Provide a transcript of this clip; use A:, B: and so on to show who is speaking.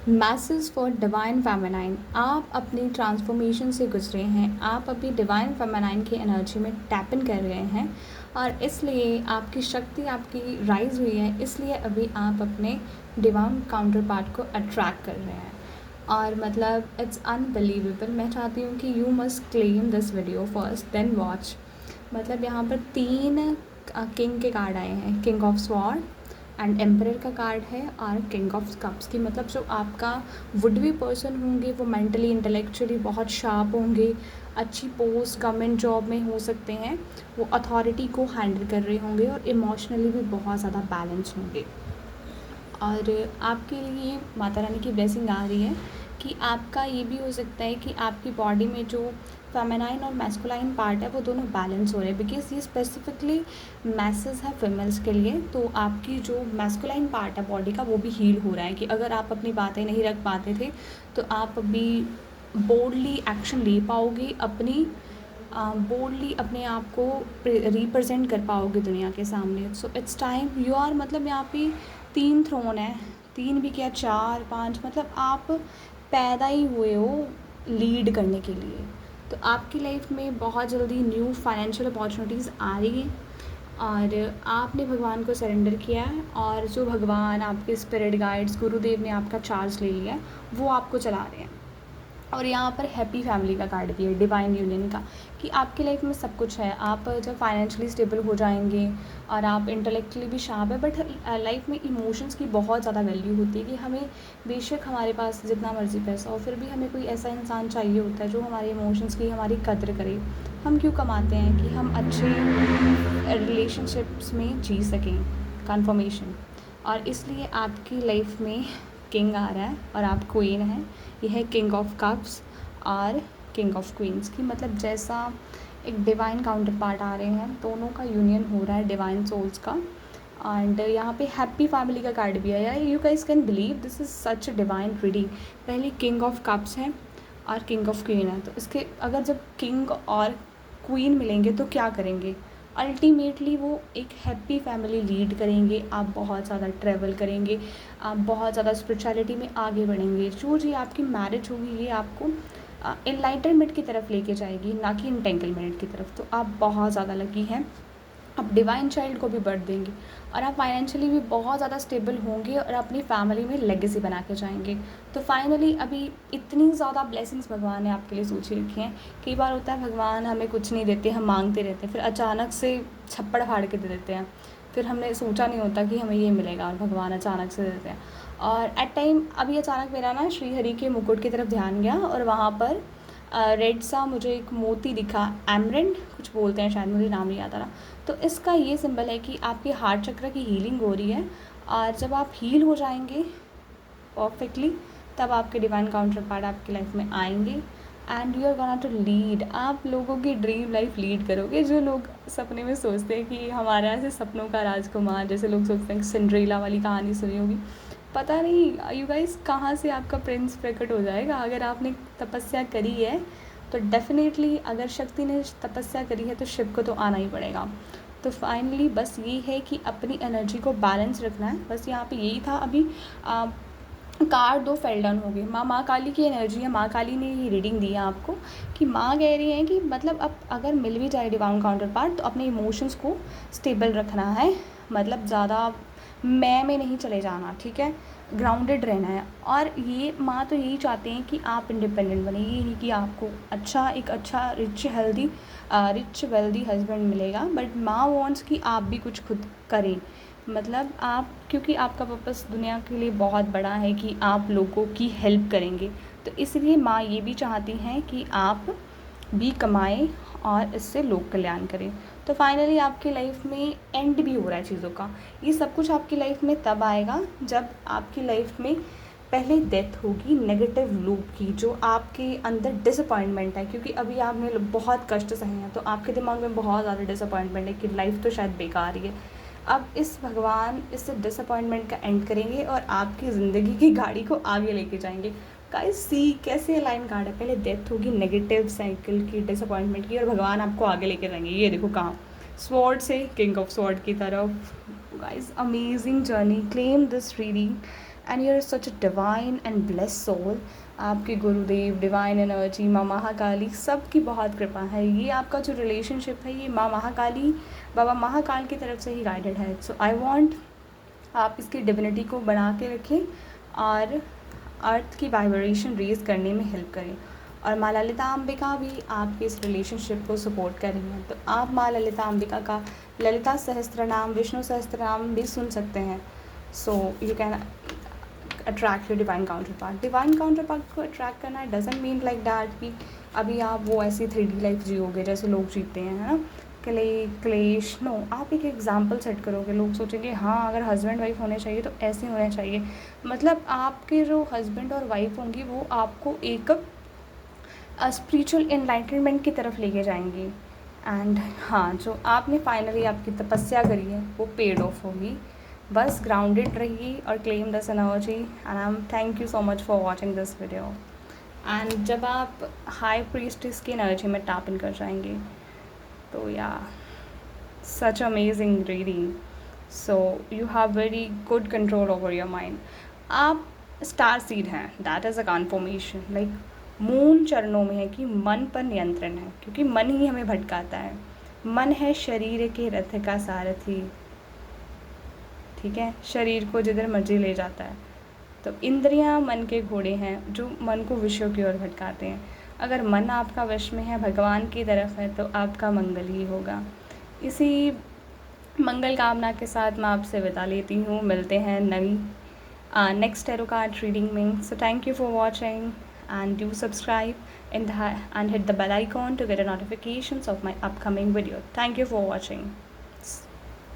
A: Message for divine feminine. आप अपनी transformation से गुजरे हैं, आप अभी डिवाइन फेमिनाइन की एनर्जी में टैप इन कर रहे हैं और इसलिए आपकी शक्ति आपकी राइज हुई है, इसलिए अभी आप अपने डिवाइन काउंटर पार्ट को अट्रैक्ट कर रहे हैं। और मतलब इट्स अनबिलीवेबल। मैं चाहती हूँ कि you must claim this video first then watch. मतलब यहाँ पर 3 किंग के कार्ड आए हैं, king of sword and emperor का कार्ड है और किंग ऑफ कप्स की। मतलब जो आपका वुड बी पर्सन होंगे वो मेंटली इंटेलेक्चुअली बहुत शार्प होंगे, अच्छी पोस्ट गवर्नमेंट जॉब में हो सकते हैं, वो अथॉरिटी को हैंडल कर रहे होंगे और इमोशनली भी बहुत ज़्यादा बैलेंस होंगे। और आपके लिए माता रानी की ब्लेसिंग आ रही है कि आपका ये भी हो सकता है कि आपकी बॉडी में जो फेमिनाइन और मैस्कुलाइन पार्ट है वो दोनों बैलेंस हो रहे हैं, बिकॉज ये स्पेसिफिकली मैसेज है फीमेल्स के लिए। तो आपकी जो मैस्कुलाइन पार्ट है बॉडी का वो भी हील हो रहा है कि अगर आप अपनी बातें नहीं रख पाते थे तो आप अभी बोल्डली एक्शन ले पाओगे, अपनी बोल्डली अपने आप को रिप्रेजेंट कर पाओगे दुनिया के सामने। So it's time you are, मतलब यहाँ पे 3 थ्रोन है, 3 भी क्या 4 5, मतलब आप पैदा ही हुए हो लीड करने के लिए। तो आपकी लाइफ में बहुत जल्दी न्यू फाइनेंशियल अपॉर्चुनिटीज़ आ रही हैं और आपने भगवान को सरेंडर किया है और जो भगवान आपके स्पिरिट गाइड्स गुरुदेव ने आपका चार्ज ले लिया है वो आपको चला रहे हैं। और यहाँ पर हैप्पी फैमिली का कार्ड भी है, डिवाइन यूनियन का, कि आपकी लाइफ में सब कुछ है। आप जब फाइनेंशियली स्टेबल हो जाएंगे और आप इंटेलेक्चुअली भी शार्प है, बट लाइफ में इमोशंस की बहुत ज़्यादा वैल्यू होती है कि हमें बेशक हमारे पास जितना मर्जी पैसा हो फिर भी हमें कोई ऐसा इंसान चाहिए होता है जो हमारे इमोशंस की हमारी कद्र करे। हम क्यों कमाते हैं कि हम अच्छे रिलेशनशिप्स में जी सकें, कन्फर्मेशन। और इसलिए आपकी लाइफ में किंग आ रहा है और आप क्वीन हैं। यह है किंग ऑफ कप्स और किंग ऑफ क्वींस की, मतलब जैसा एक डिवाइन काउंटर पार्ट आ रहे हैं, दोनों का यूनियन हो रहा है डिवाइन सोल्स का। एंड यहाँ पे हैप्पी फैमिली का कार्ड भी आया है। You guys can believe this is such divine reading. पहले किंग ऑफ कप्स हैं और किंग ऑफ क्वीन है, तो इसके अगर जब किंग और क्वीन मिलेंगे तो क्या करेंगे, अल्टीमेटली वो एक हैप्पी फैमिली लीड करेंगे। आप बहुत ज़्यादा ट्रैवल करेंगे, आप बहुत ज़्यादा स्पिरिचुअलिटी में आगे बढ़ेंगे। जो जी आपकी मैरिज होगी ये आपको एनलाइटनमेंट की तरफ लेके जाएगी, ना कि इंटेंगलमेंट की तरफ। तो आप बहुत ज़्यादा लकी हैं, आप डिवाइन चाइल्ड को भी बर्थ देंगे और आप फाइनेंशियली भी बहुत ज़्यादा स्टेबल होंगे और अपनी फैमिली में लेगेसी बना के जाएंगे। तो फाइनली अभी इतनी ज़्यादा ब्लेसिंग्स भगवान ने आपके लिए सोची रखी हैं। कई बार होता है भगवान हमें कुछ नहीं देते, हम मांगते रहते हैं, फिर अचानक से छप्पड़ फाड़ के दे देते हैं, फिर हमने सोचा नहीं होता कि हमें ये मिलेगा और भगवान अचानक से दे देते हैं। और एट टाइम अभी अचानक मेरा ना श्रीहरि के मुकुट की तरफ ध्यान गया और वहाँ पर रेड सा मुझे एक मोती दिखा, एमरेंड कुछ बोलते हैं शायद, मुझे नाम नहीं आता रहा। तो इसका ये सिंबल है कि आपके हार्ट चक्र की हीलिंग हो रही है और जब आप हील हो जाएंगे परफेक्टली तब आपके डिवाइन काउंटर पार्ट आपकी लाइफ में आएंगे and you are gonna to lead. आप लोगों की ड्रीम लाइफ लीड करोगे। जो लोग सपने में सोचते हैं कि हमारा ऐसे सपनों का राजकुमार, जैसे लोग सोचते हैं कि सिंड्रेला वाली कहानी सुनी होगी, पता नहीं यू गाइस कहाँ से आपका प्रिंस प्रकट हो जाएगा। अगर आपने तपस्या करी है तो डेफिनेटली, अगर शक्ति ने तपस्या करी है तो शिव को तो आना ही पड़ेगा। तो फाइनली बस ये है कि अपनी एनर्जी को बैलेंस रखना है, बस यहाँ पे यही था। अभी कार्ड 2 फेल डाउन हो गए। माँ काली की एनर्जी है, माँ काली ने ये रीडिंग दी है आपको कि माँ कह रही हैं कि मतलब अब अगर मिल भी जाए डिवाइन काउंटर पार्ट तो अपने इमोशंस को स्टेबल रखना है, मतलब ज़्यादा मैं में नहीं चले जाना, ठीक है, ग्राउंडेड रहना है। और ये माँ तो यही चाहते हैं कि आप इंडिपेंडेंट बने, ये नहीं कि आपको एक अच्छा रिच वेल्दी हस्बैंड मिलेगा, बट माँ वांट्स कि आप भी कुछ खुद करें। मतलब आप, क्योंकि आपका पर्पस दुनिया के लिए बहुत बड़ा है कि आप लोगों की हेल्प करेंगे, तो इसलिए माँ ये भी चाहती हैं कि आप भी कमाएं और इससे लोक कल्याण करें। तो फाइनली आपकी लाइफ में एंड भी हो रहा है चीज़ों का। ये सब कुछ आपकी लाइफ में तब आएगा जब आपकी लाइफ में पहले डेथ होगी नेगेटिव लूप की, जो आपके अंदर डिसअपॉइंटमेंट है, क्योंकि अभी आपने बहुत कष्ट सहे हैं तो आपके दिमाग में बहुत ज़्यादा डिसअपॉइंटमेंट है कि लाइफ तो शायद बेकार ही है। अब इस भगवान इस डिसअपॉइंटमेंट का एंड करेंगे और आपकी ज़िंदगी की गाड़ी को आगे लेके जाएंगे। गाइस सी कैसे अलाइन कार्ड है, पहले डेथ होगी नेगेटिव साइकिल की, डिसअपॉइंटमेंट की, और भगवान आपको आगे लेके जाएंगे। ये देखो कहाँ, स्वॉर्ड से किंग ऑफ स्वॉर्ड की तरफ। Guys amazing journey, claim this reading and you are such a divine and bless soul. आपके गुरुदेव, डिवाइन एनर्जी, माँ महाकाली, सबकी बहुत कृपा है। ये आपका जो रिलेशनशिप है ये माँ महाकाली, बाबा महाकाल की तरफ से ही गाइडेड है। सो आई वॉन्ट आप इसकी डिविनिटी को बना के रखें और अर्थ की वाइब्रेशन रेज करने में हेल्प करें। और माँ ललिता अंबिका भी आपके इस रिलेशनशिप को सपोर्ट कर रही हैं। तो आप माँ ललिता अंबिका का ललिता सहस्त्र नाम, विष्णु सहस्त्र नाम भी सुन सकते हैं। So you can attract your divine counter part. Divine counter part को अट्रैक्ट करना डजंट मीन लाइक दैट कि अभी आप वो ऐसी 3D लाइफ जियोगे जैसे लोग जीते हैं, है ना, क्लेश। नो, आप एक एग्जाम्पल सेट करोगे, लोग सोचेंगे हाँ अगर हस्बैंड वाइफ होने चाहिए तो ऐसे होने चाहिए। मतलब आपके जो हस्बैंड और वाइफ होंगी वो आपको एक स्पिरिचुअल एनलाइटनमेंट की तरफ लेके जाएंगी। एंड हाँ, जो आपने फाइनली आपकी तपस्या करी है वो पेड ऑफ होगी। बस ग्राउंडेड रहिए और claim this energy. And I am thank you so much for watching this video. And जब आप हाई प्रीस्टिस की एनर्जी में टैप इन कर जाएंगे तो या such amazing reading. So you have very good control over your mind. आप star seed हैं, that is a conformation. Like moon चरणों में है कि मन पर नियंत्रण है, क्योंकि मन ही हमें भटकाता है। मन है शरीर के रथ का सारथी, ठीक है, शरीर को जिधर मर्जी ले जाता है। तो इंद्रियां मन के घोड़े हैं जो मन को विषयों की ओर भटकाते हैं। अगर मन आपका वश में है, भगवान की तरफ है, तो आपका मंगल ही होगा। इसी मंगल कामना के साथ मैं आपसे विदा लेती हूँ। मिलते हैं नई नेक्स्ट टैरो कार्ड रीडिंग में। So thank you for watching and do subscribe and hit the bell icon to get a notifications of my upcoming video. Thank you for watching.